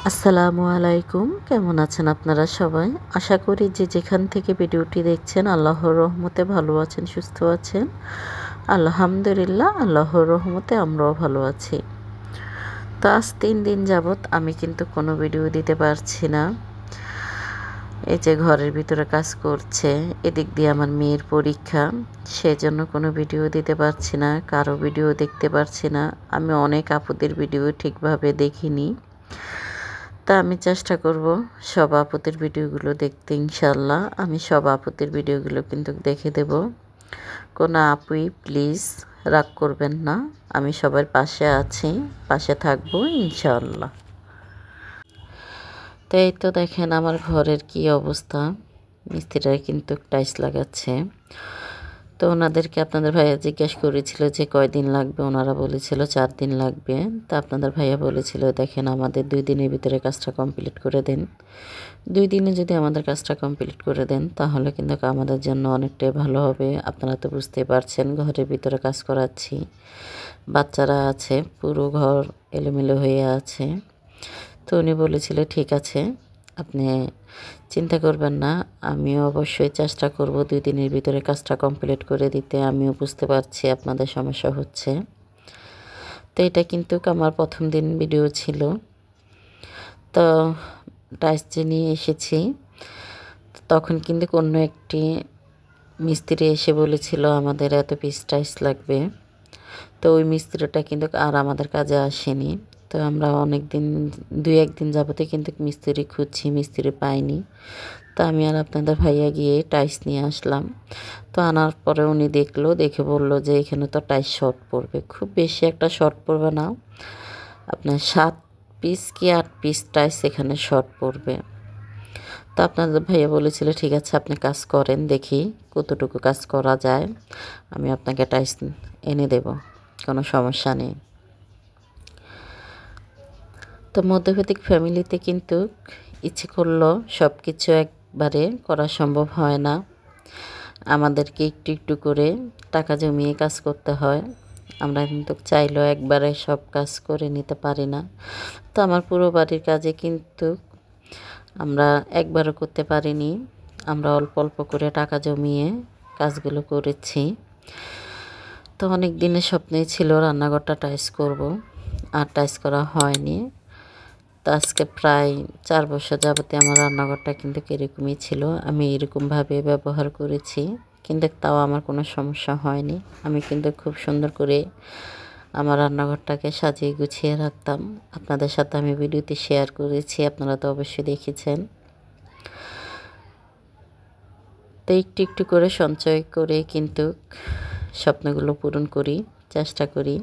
আসসালামু আলাইকুম, কেমন আছেন আপনারা সবাই? আশা করি যে যেখান থেকে ভিডিওটি দেখছেন আল্লাহর রহমতে ভালো আছেন, সুস্থ আছেন। আলহামদুলিল্লাহ, আল্লাহর রহমতে আমরাও ভালো আছি। তো আজ 3 দিন যাবৎ আমি কিন্তু কোনো ভিডিও দিতে পারছি না। এই যে ঘরের ভিতরে কাজ করছে, এদিক দিয়ে আমার মেয়ের পরীক্ষা, সেজন্য কোনো ভিডিও দিতে পারছি না, কারো ভিডিও দেখতে পারছি না। আমি অনেক আপুদের ভিডিও ঠিকভাবে দেখিনি। তা আমি চেষ্টা করব সব আপুদের ভিডিওগুলো দেখতে, ইনশাল্লাহ। আমি সব আপুদের ভিডিওগুলো কিন্তু দেখে দেব। কোনো আপুই প্লিজ রাগ করবেন না, আমি সবার পাশে আছি, পাশে থাকবো ইনশাল্লাহ। তো এই তো দেখেন আমার ঘরের কি অবস্থা, মিস্ত্রিরা কিন্তু টাইলস লাগাচ্ছে। তো ওনাদেরকে আপনাদের ভাইয়া জিজ্ঞেস করেছিল যে কয়দিন লাগবে, ওনারা বলেছিল 4 দিন লাগবে। তা আপনাদের ভাইয়া বলেছিল দেখেন আমাদের 2 দিনের ভিতরে কাজটা কমপ্লিট করে দেন। 2 দিনে যদি আমাদের কাজটা কমপ্লিট করে দেন তাহলে কিন্তু আমাদের জন্য অনেকটাই ভালো হবে। আপনারা তো বুঝতেই পারছেন ঘরের ভিতরে কাজ করাচ্ছি, বাচ্চারা আছে, পুরো ঘর এলোমেলো হয়ে আছে। তো উনি বলেছিল ঠিক আছে, আপনি চিন্তা করবেন না, আমিও অবশ্যই চেষ্টা করব 2 দিনের ভিতরে কাজটা কমপ্লিট করে দিতে। আমিও বুঝতে পারছি আপনাদের সমস্যা হচ্ছে। তো এটা কিন্তু আমার প্রথম দিন ভিডিও ছিল। তো টাইলস যে নিয়ে এসেছি তখন কিন্তু অন্য একটি মিস্ত্রি এসে বলেছিল আমাদের এত পিস টাইলস লাগবে। তো ওই মিস্ত্রিটা কিন্তু আর আমাদের কাজে আসেনি। তো আমরা অনেক দিন 2-1 দিন যাবতে কিন্তু মিস্ত্রি খুঁজছি, মিস্ত্রি পাইনি। তো আমি আর আপনাদের ভাইয়া গিয়ে টাইলস নিয়ে আসলাম। তো আনার পরে উনি দেখে বলল যে এখানে তো টাইলস শর্ট পড়বে, খুব বেশি একটা শর্ট পড়বে না, আপনার 7 পিস কি 8 পিস টাইলস এখানে শর্ট পড়বে। তো আপনাদের ভাইয়া বলেছিল ঠিক আছে আপনি কাজ করেন, দেখি কতটুকু কাজ করা যায়, আমি আপনাকে টাইলস এনে দেব, কোনো সমস্যা নেই। তো মধ্যবিত্ত ফ্যামিলিতে কিন্তু ইচ্ছে করলেও সব কিছু একবারে করা সম্ভব হয় না, আমাদেরকে একটু একটু করে টাকা জমিয়ে কাজ করতে হয়। আমরা কিন্তু চাইলেও একবারে সব কাজ করে নিতে পারি না। তো আমার পুরো বাড়ির কাজে কিন্তু আমরা একবারও করতে পারিনি, আমরা অল্প অল্প করে টাকা জমিয়ে কাজগুলো করেছি। তো অনেক দিনের স্বপ্নই ছিল রান্নাঘরটা টাইলস করব, আর টাইলস করা হয়নি। তো আজকে প্রায় 4 বছর যাবতে আমার রান্নাঘরটা কিন্তু এরকমই ছিল, আমি এরকমভাবে ব্যবহার করেছি, কিন্তু তাও আমার কোনো সমস্যা হয়নি। আমি কিন্তু খুব সুন্দর করে আমার রান্নাঘরটাকে সাজিয়ে গুছিয়ে রাখতাম। আপনাদের সাথে আমি ভিডিওতে শেয়ার করেছি, আপনারা তো অবশ্যই দেখেছেন। তো একটু একটু করে সঞ্চয় করে কিন্তু স্বপ্নগুলো পূরণ করি, চেষ্টা করি।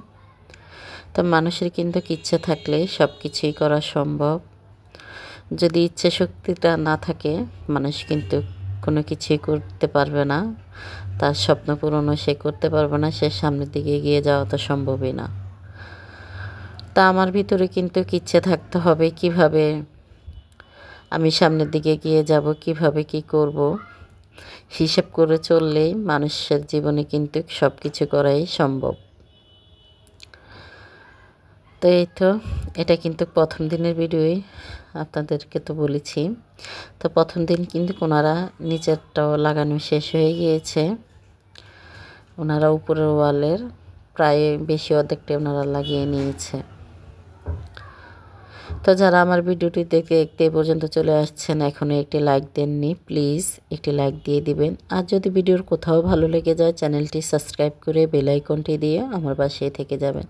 তো মানুষের কিন্তু ইচ্ছে থাকলে সব কিছুই করা সম্ভব। যদি ইচ্ছে শক্তিটা না থাকে মানুষ কিন্তু কোনো কিছুই করতে পারবে না, তার স্বপ্ন পূরণও সে করতে পারবে না, সে সামনের দিকে এগিয়ে যাওয়া তো সম্ভবই না। তা আমার ভিতরে কিন্তু ইচ্ছে থাকতে হবে কিভাবে আমি সামনের দিকে এগিয়ে যাব, কিভাবে কি করব, হিসেব করে চললেই মানুষের জীবনে কিন্তু সব কিছু করাই সম্ভব। তো এই তো এটা কিন্তু প্রথম দিনের ভিডিওই আপনাদেরকে তো বলেছি। তো প্রথম দিন কিন্তু ওনারা নিচেরটাও লাগানো শেষ হয়ে গিয়েছে, ওনারা উপরের ওয়ালের প্রায় বেশি অর্ধেকটা ওনারা লাগিয়ে নিয়েছে। তো যারা আমার ভিডিওটি দেখতে দেখতে পর্যন্ত চলে আসছেন এখনও একটি লাইক দেননি, প্লিজ একটি লাইক দিয়ে দিবেন। আর যদি ভিডিওর কোথাও ভালো লেগে যায় চ্যানেলটি সাবস্ক্রাইব করে বেল আইকনটি দিয়ে আমার পাশে থেকে যাবেন।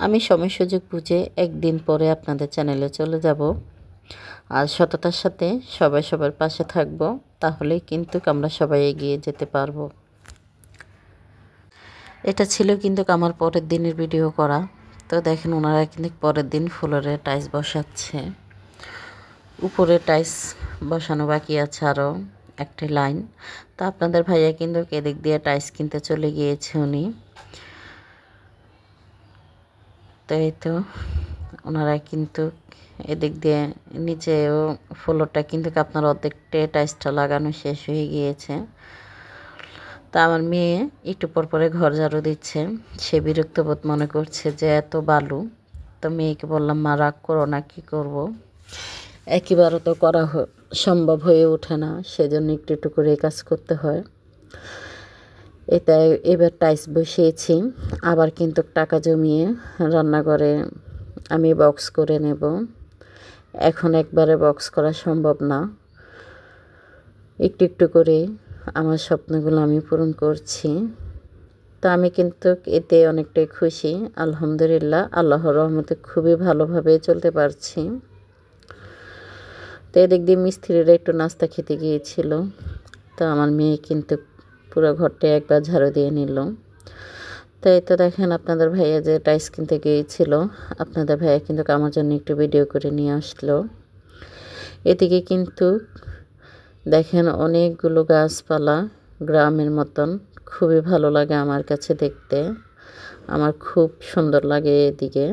আমি সময় সুযোগ বুঝে একদিন পরে আপনাদের চ্যানেলে চলে যাব, আর সততার সাথে সবাই সবার পাশে থাকব, তাহলেই কিন্তু আমরা সবাই এগিয়ে যেতে পারবো। এটা ছিল কিন্তু আমার পরের দিনের ভিডিও করা। তো দেখেন ওনারা কিন্তু পরের দিন ফ্লোরে টাইলস বসাচ্ছে, উপরে টাইলস বসানো বাকি আছে আরও একটি লাইন। তো আপনাদের ভাইয়া কিন্তু এদিক দিয়ে টাইলস কিনতে চলে গিয়েছে উনি। তো এই তো ওনারা কিন্তু এদিক দিয়ে নিচেও ফ্লোরটা কিন্তু আপনার অর্ধেকটা টাইলসটা লাগানো শেষ হয়ে গিয়েছে। তা আমার মেয়ে একটু পর পরে ঘর ঝাড়ু দিচ্ছে, সে বিরক্ত বোধ মনে করছে যে এত বালু। তো মেয়েকে বললাম মা রাগ করো না, কী করবো, একইবারও তো করা সম্ভব হয়ে ওঠে না, সেজন্য একটু একটু করে কাজ করতে হয়। এটাই এবার টাইলস বসিয়েছি, আবার কিন্তু টাকা জমিয়ে রান্নাঘরে আমি বক্স করে নেব। এখন একবারে বক্স করা সম্ভব না, একটু একটু করে আমার স্বপ্নগুলো আমি পূরণ করছি। তো আমি কিন্তু এতে অনেকটাই খুশি, আলহামদুলিল্লাহ, আল্লাহর রহমতে খুবই ভালোভাবে চলতে পারছি। তো এদিক দিয়ে মিস্ত্রিরা একটু নাস্তা খেতে গিয়েছিল, তো আমার মেয়ে কিন্তু পুরো ঘরটা একবার ঝাড়ু দিয়ে নিল। তো এই তো দেখেন আপনাদের ভাইয়া যে টাইলস কিনতে গিয়েছিল, আপনাদের ভাইয়া কিন্তু আমার জন্য একটু ভিডিও করে নিয়ে আসলো। এদিকে কিন্তু দেখেন অনেকগুলো গাছপালা, গ্রামের মতন, খুবই ভালো লাগে আমার কাছে দেখতে, আমার খুব সুন্দর লাগে এদিকে।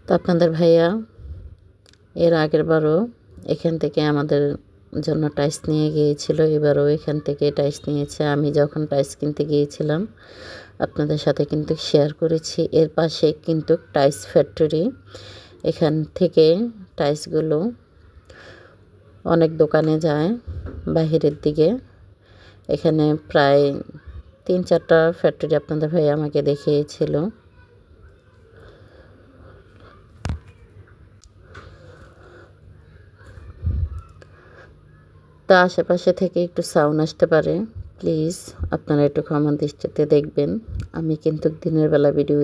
তো আপনাদের ভাইয়া এর আগের বারও এখান থেকে আমাদের জন্য টাইলস নিয়ে গিয়েছিল, এবারও এখান থেকে টাইলস নিয়েছে। আমি যখন টাইলস কিনতে গিয়েছিলাম আপনাদের সাথে কিন্তু শেয়ার করেছি। এর পাশে কিন্তু টাইলস ফ্যাক্টরি, এখান থেকে টাইলসগুলো অনেক দোকানে যায় বাহিরের দিকে। এখানে প্রায় 3-4টা ফ্যাক্টরি আপনাদের ভাই আমাকে দেখিয়েছিল। তা আশেপাশে থেকে একটু সাউন্ড আসতে পারে, প্লিজ আপনারা একটু ক্ষমা দৃষ্টিতে দেখবেন। আমি কিন্তু দিনের বেলা ভিডিও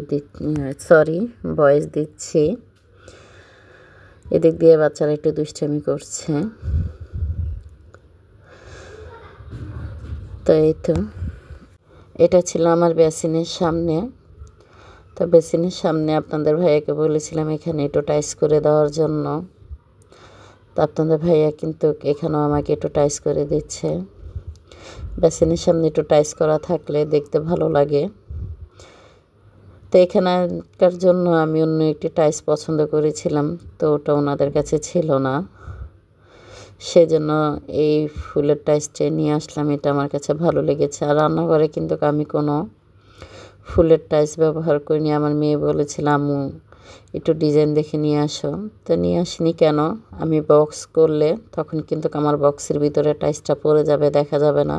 ভয়েস দিচ্ছি। এদিক দিয়ে বাচ্চারা একটু দুষ্টামি করছে। তো এই তো এটা ছিল আমার বেসিনের সামনে। তো বেসিনের সামনে আপনাদের ভাইয়াকে বলেছিলাম এখানে একটু টাইলস করে দেওয়ার জন্য। তো আপনাদের ভাইয়া কিন্তু এখানেও আমাকে একটু টাইলস করে দিচ্ছে। বেসিনের সামনে একটু টাইলস করা থাকলে দেখতে ভালো লাগে। তো এখানকার জন্য আমি অন্য একটি টাইলস পছন্দ করেছিলাম, তো ওটা ওনাদের কাছে ছিল না, সেজন্য এই ফুলের টাইলসটা নিয়ে আসলাম। এটা আমার কাছে ভালো লেগেছে। আর রান্নাঘরে কিন্তু আমি কোনো ফুলের টাইলস ব্যবহার করিনি। আমার মেয়ে বলেছিল আম্মু একটু ডিজাইন দেখে নিয়ে আসো, তো নিয়ে আসিনি। কেন, আমি বক্স করলে তখন কিন্তু আমার বক্সের ভিতরে টাইলসটা পড়ে যাবে, দেখা যাবে না,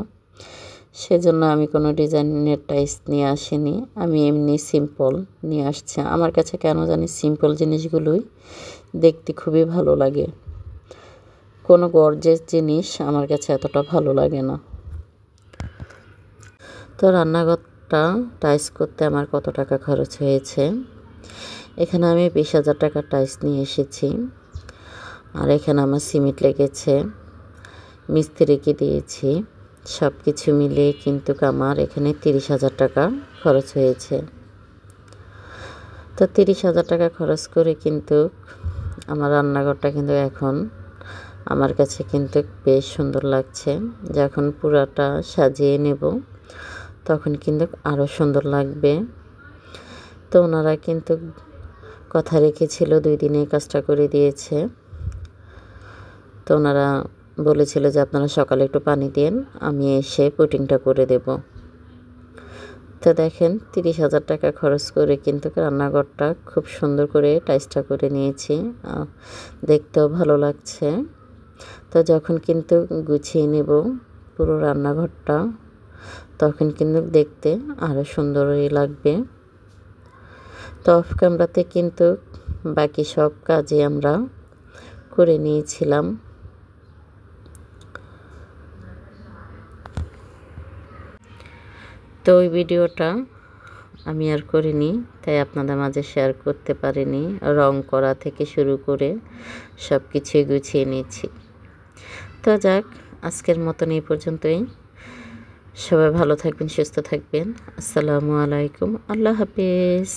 সেজন্য আমি কোনো ডিজাইনের টাইলস নিয়ে আসিনি। আমি এমনি সিম্পল নিয়ে আসছি। আমার কাছে কেন জানি সিম্পল জিনিসগুলোই দেখতে খুবই ভালো লাগে, কোনো গর্জিয়াস জিনিস আমার কাছে এতটা ভালো লাগে না। তো রান্নাঘরটা টাইলস করতে আমার কত টাকা খরচ হয়েছে, এখানে আমি 20,000 টাকার টাইলস নিয়ে এসেছি। আর এখানে আমার সিমেন্ট লেগেছে, মিস্ত্রিকে দিয়েছি, সব কিছু মিলিয়ে কিন্তু আমার এখানে 30,000 টাকা খরচ হয়েছে। তো 30,000 টাকা খরচ করে কিন্তু আমার রান্নাঘরটা কিন্তু এখন আমার কাছে কিন্তু বেশ সুন্দর লাগছে। যখন পুরাটা সাজিয়ে নেব তখন কিন্তু আরও সুন্দর লাগবে। তো ওনারা কিন্তু কথা রেখেছিল, 2 দিনে কাজটা করে দিয়েছে। তো ওনারা বলেছিল যে আপনারা সকালে একটু পানি দিন, আমি এসে পুটিংটা করে দেব। তো দেখেন 30,000 টাকা খরচ করে কিন্তু রান্নাঘরটা খুব সুন্দর করে টাইলসটা করে নিয়েছি, দেখতেও ভালো লাগছে। তো যখন কিন্তু গুছিয়ে নেব পুরো রান্নাঘরটা তখন কিন্তু দেখতে আরও সুন্দরই লাগবে। তো অফ ক্যামেরাতে কিন্তু বাকি সব কাজে আমরা করে নিয়েছিলাম। তো ওই ভিডিওটা আমি আর করিনি, তাই আপনাদের মাঝে শেয়ার করতে পারিনি। রং করা থেকে শুরু করে সব কিছুই গুছিয়ে নিয়েছি। তো যাক, আজকের মতন এই পর্যন্তই। সবাই ভালো থাকবেন, সুস্থ থাকবেন। আসসালামু আলাইকুম, আল্লাহ হাফেজ।